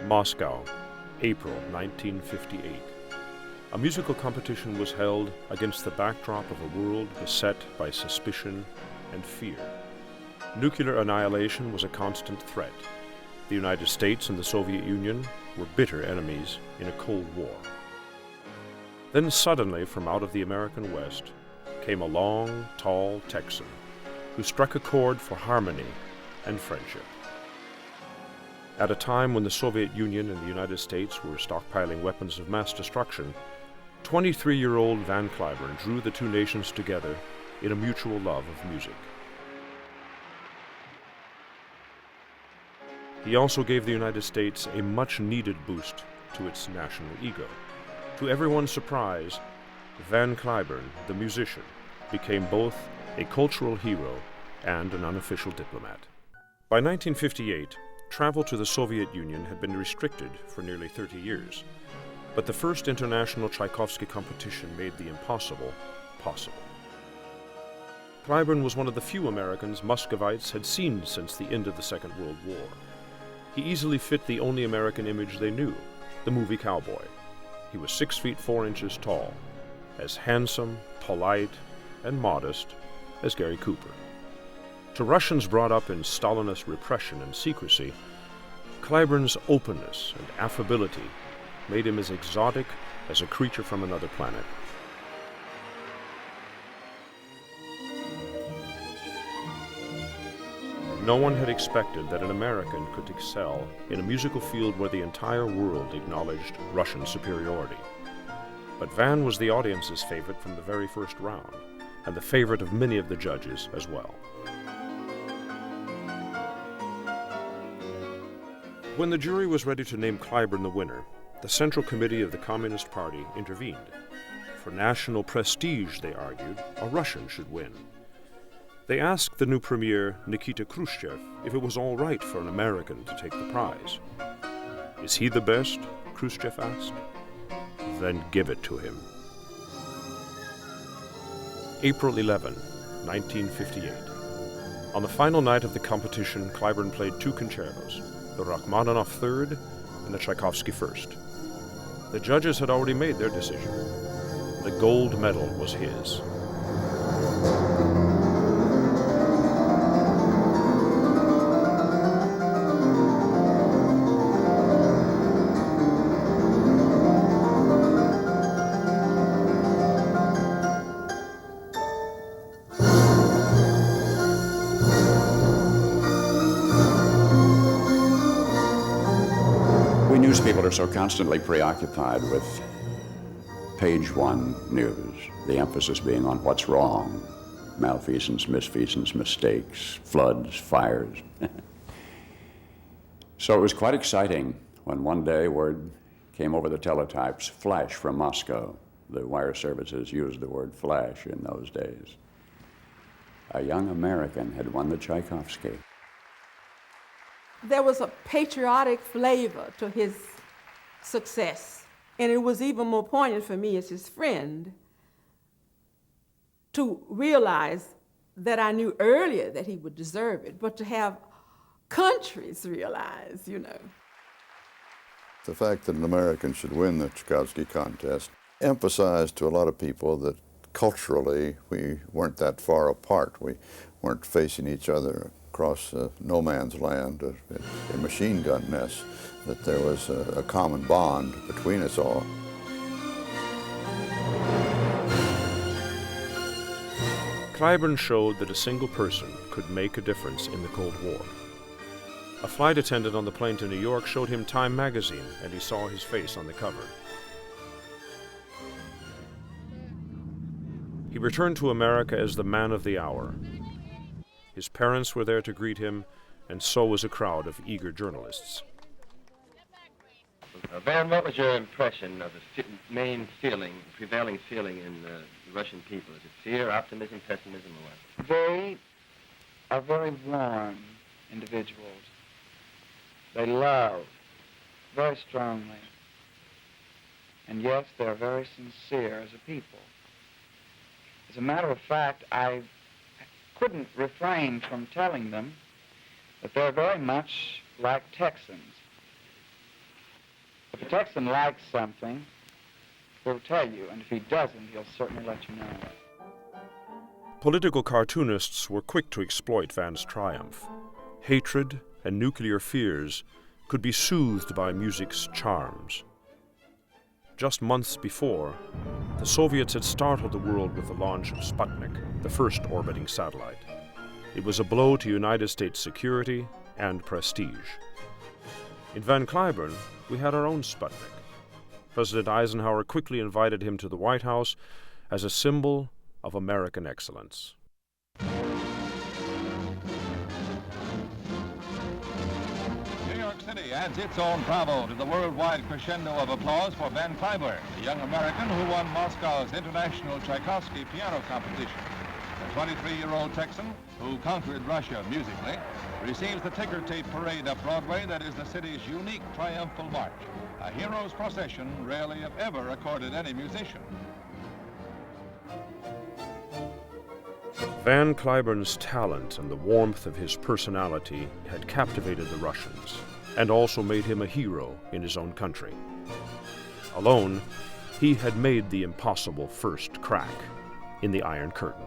Moscow, April 1958. A musical competition was held against the backdrop of a world beset by suspicion and fear. Nuclear annihilation was a constant threat. The United States and the Soviet Union were bitter enemies in a Cold War. Then suddenly, from out of the American West, came a long, tall Texan who struck a chord for harmony and friendship. At a time when the Soviet Union and the United States were stockpiling weapons of mass destruction, 23-year-old Van Cliburn drew the two nations together in a mutual love of music. He also gave the United States a much-needed boost to its national ego. To everyone's surprise, Van Cliburn, the musician, became both a cultural hero and an unofficial diplomat. By 1958, travel to the Soviet Union had been restricted for nearly 30 years, but the first international Tchaikovsky competition made the impossible possible. Cliburn was one of the few Americans Muscovites had seen since the end of the Second World War. He easily fit the only American image they knew, the movie cowboy. He was 6 feet 4 inches tall, as handsome, polite, and modest as Gary Cooper. To Russians brought up in Stalinist repression and secrecy, Cliburn's openness and affability made him as exotic as a creature from another planet. No one had expected that an American could excel in a musical field where the entire world acknowledged Russian superiority. But Van was the audience's favorite from the very first round, and the favorite of many of the judges as well. When the jury was ready to name Cliburn the winner, the Central Committee of the Communist Party intervened. For national prestige, they argued, a Russian should win. They asked the new premier, Nikita Khrushchev, if it was all right for an American to take the prize. Is he the best? Khrushchev asked. Then give it to him. April 11, 1958. On the final night of the competition, Cliburn played 2 concertos, the Rachmaninoff Third and the Tchaikovsky First. The judges had already made their decision. The gold medal was his. People are so constantly preoccupied with page 1 news, the emphasis being on what's wrong, malfeasance, misfeasance, mistakes, floods, fires. So it was quite exciting when one day word came over the teletypes, flash from Moscow. The wire services used the word flash in those days. A young American had won the Tchaikovsky. There was a patriotic flavor to his success, and it was even more poignant for me as his friend to realize that I knew earlier that he would deserve it, but to have countries realize, The fact that an American should win the Tchaikovsky contest emphasized to a lot of people that culturally we weren't that far apart. We weren't facing each other across no man's land, a machine gun nest, that there was a common bond between us all. Cliburn showed that a single person could make a difference in the Cold War. A flight attendant on the plane to New York showed him Time magazine, and he saw his face on the cover. He returned to America as the man of the hour. His parents were there to greet him, and so was a crowd of eager journalists. Van, what was your impression of the main feeling, prevailing feeling in the Russian people? Is it fear, optimism, pessimism, or what? They are very warm individuals. They love very strongly. And yes, they're very sincere as a people. As a matter of fact, I couldn't refrain from telling them that they're very much like Texans. If a Texan likes something, he'll tell you, and if he doesn't, he'll certainly let you know. Political cartoonists were quick to exploit Van's triumph. Hatred and nuclear fears could be soothed by music's charms. Just months before, the Soviets had startled the world with the launch of Sputnik, the first orbiting satellite. It was a blow to United States security and prestige. In Van Cliburn, we had our own Sputnik. President Eisenhower quickly invited him to the White House as a symbol of American excellence. New York City adds its own bravo to the worldwide crescendo of applause for Van Cliburn, the young American who won Moscow's International Tchaikovsky Piano Competition. The 23-year-old Texan, who conquered Russia musically, receives the ticker tape parade up Broadway that is the city's unique triumphal march, a hero's procession rarely if ever accorded any musician. Van Cliburn's talent and the warmth of his personality had captivated the Russians and also made him a hero in his own country. Alone, he had made the impossible first crack in the Iron Curtain.